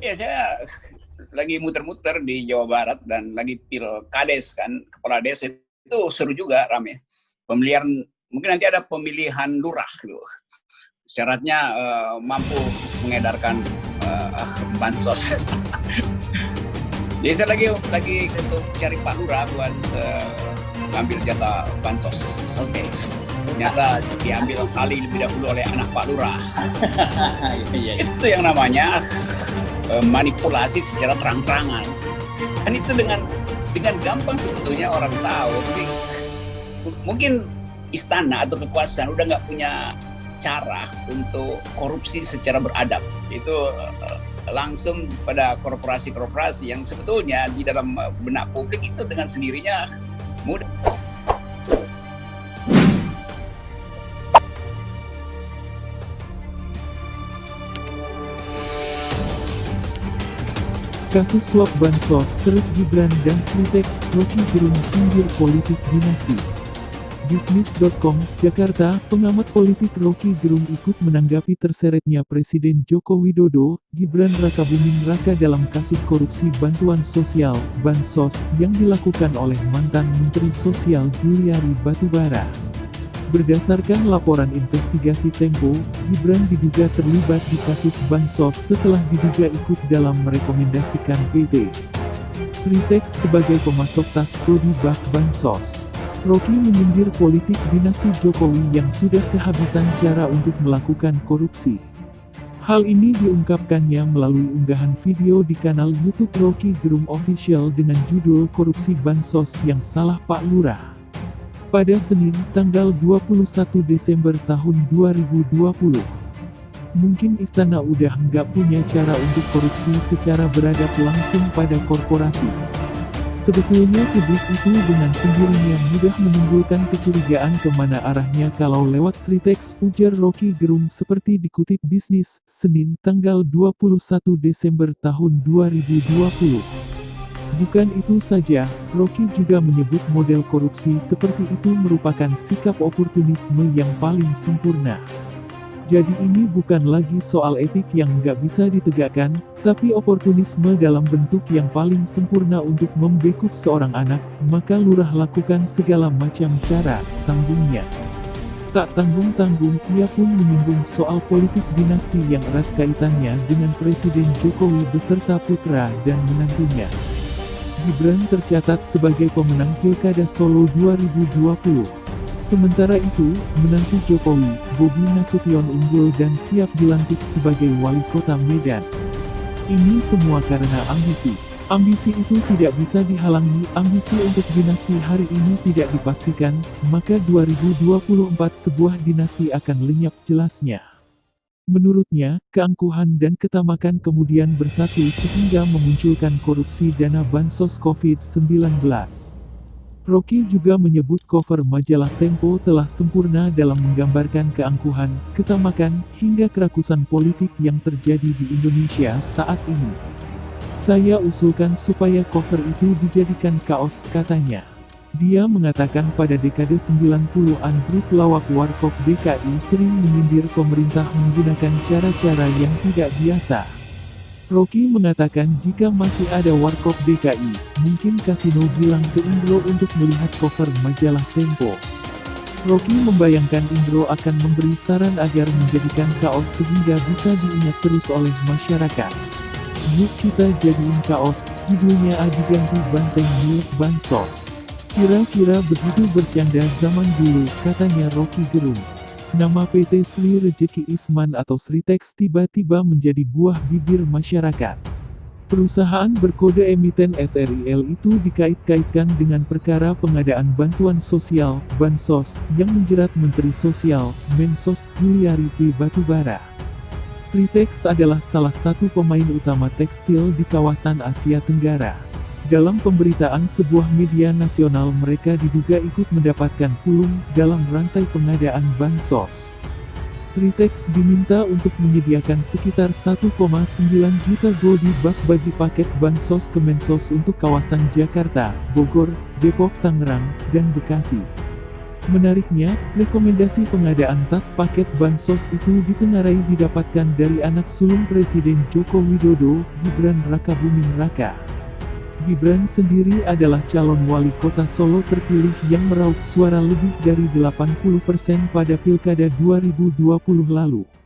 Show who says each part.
Speaker 1: Ya, saya lagi muter-muter di Jawa Barat dan lagi pilkades kan, kepala desa itu seru juga, rame. Pemilihan, mungkin nanti ada pemilihan lurah gitu. Syaratnya mampu mengedarkan bansos. Jadi saya lagi untuk cari Pak Lurah buat ngambil jatah bansos.
Speaker 2: Oke.
Speaker 1: Ternyata diambil kali lebih dahulu oleh anak Pak Lurah.
Speaker 2: Iya.
Speaker 1: Itu yang namanya manipulasi secara terang-terangan. Kan itu dengan gampang sebetulnya orang tahu. Tapi mungkin istana atau kekuasaan udah nggak punya cara untuk korupsi secara beradab. Itu langsung pada korporasi-korporasi yang sebetulnya di dalam benak publik itu dengan sendirinya mudah.
Speaker 3: Kasus suap bansos seret Gibran dan Sritex, Rocky Gerung sindir politik dinasti. Bisnis.com, Jakarta, pengamat politik Rocky Gerung ikut menanggapi terseretnya Presiden Joko Widodo, Gibran Rakabuming Raka dalam kasus korupsi bantuan sosial, bansos, yang dilakukan oleh mantan Menteri Sosial Juliari Batubara. Berdasarkan laporan investigasi Tempo, Gibran diduga terlibat di kasus bansos setelah diduga ikut dalam merekomendasikan PT Sritex sebagai pemasok tas kode bak bansos. Rocky menyindir politik dinasti Jokowi yang sudah kehabisan cara untuk melakukan korupsi. Hal ini diungkapkannya melalui unggahan video di kanal YouTube Rocky Gerung Official dengan judul Korupsi Bansos yang Salah Pak Lurah. Pada Senin, tanggal 21 Desember tahun 2020. Mungkin istana udah nggak punya cara untuk korupsi secara beradab langsung pada korporasi. Sebetulnya publik itu dengan sendirinya mudah menimbulkan kecurigaan kemana arahnya kalau lewat Sritex, ujar Rocky Gerung seperti dikutip Bisnis, Senin tanggal 21 Desember tahun 2020. Bukan itu saja, Rocky juga menyebut model korupsi seperti itu merupakan sikap oportunisme yang paling sempurna. Jadi ini bukan lagi soal etik yang nggak bisa ditegakkan, tapi oportunisme dalam bentuk yang paling sempurna untuk membekuk seorang anak, maka lurah lakukan segala macam cara, sambungnya. Tak tanggung-tanggung, ia pun menyinggung soal politik dinasti yang erat kaitannya dengan Presiden Jokowi beserta putra dan menantunya. Gibran tercatat sebagai pemenang Pilkada Solo 2020. Sementara itu, menantu Jokowi, Bobi Nasution unggul dan siap dilantik sebagai wali kota Medan. Ini semua karena ambisi. Ambisi itu tidak bisa dihalangi, ambisi untuk dinasti hari ini tidak dipastikan, maka 2024 sebuah dinasti akan lenyap jelasnya. Menurutnya, keangkuhan dan ketamakan kemudian bersatu sehingga memunculkan korupsi dana bansos COVID-19. Rocky juga menyebut cover majalah Tempo telah sempurna dalam menggambarkan keangkuhan, ketamakan, hingga kerakusan politik yang terjadi di Indonesia saat ini. Saya usulkan supaya cover itu dijadikan kaos, katanya. Dia mengatakan pada dekade 90-an grup lawak Warkop DKI sering menyindir pemerintah menggunakan cara-cara yang tidak biasa. Rocky mengatakan jika masih ada Warkop DKI, mungkin Kasino bilang ke Indro untuk melihat cover majalah Tempo. Rocky membayangkan Indro akan memberi saran agar menjadikan kaos sehingga bisa diingat terus oleh masyarakat. Yuk kita jadiin kaos, judulnya diganti Banteng Milik Bansos. Kira-kira begitu bercanda zaman dulu, katanya Rocky Gerung. Nama PT Sri Rejeki Isman atau Sritex tiba-tiba menjadi buah bibir masyarakat. Perusahaan berkode emiten SRIL itu dikait-kaitkan dengan perkara pengadaan bantuan sosial, bansos, yang menjerat Menteri Sosial, Mensos Juliari Batubara. Sritex adalah salah satu pemain utama tekstil di kawasan Asia Tenggara. Dalam pemberitaan sebuah media nasional mereka diduga ikut mendapatkan pulung dalam rantai pengadaan bansos. Sritex diminta untuk menyediakan sekitar 1,9 juta body bag bagi paket bansos Kemensos untuk kawasan Jakarta, Bogor, Depok, Tangerang, dan Bekasi. Menariknya, rekomendasi pengadaan tas paket bansos itu ditengarai didapatkan dari anak sulung Presiden Joko Widodo, Gibran Rakabuming Raka. Gibran sendiri adalah calon wali kota Solo terpilih yang meraup suara lebih dari 80% pada Pilkada 2020 lalu.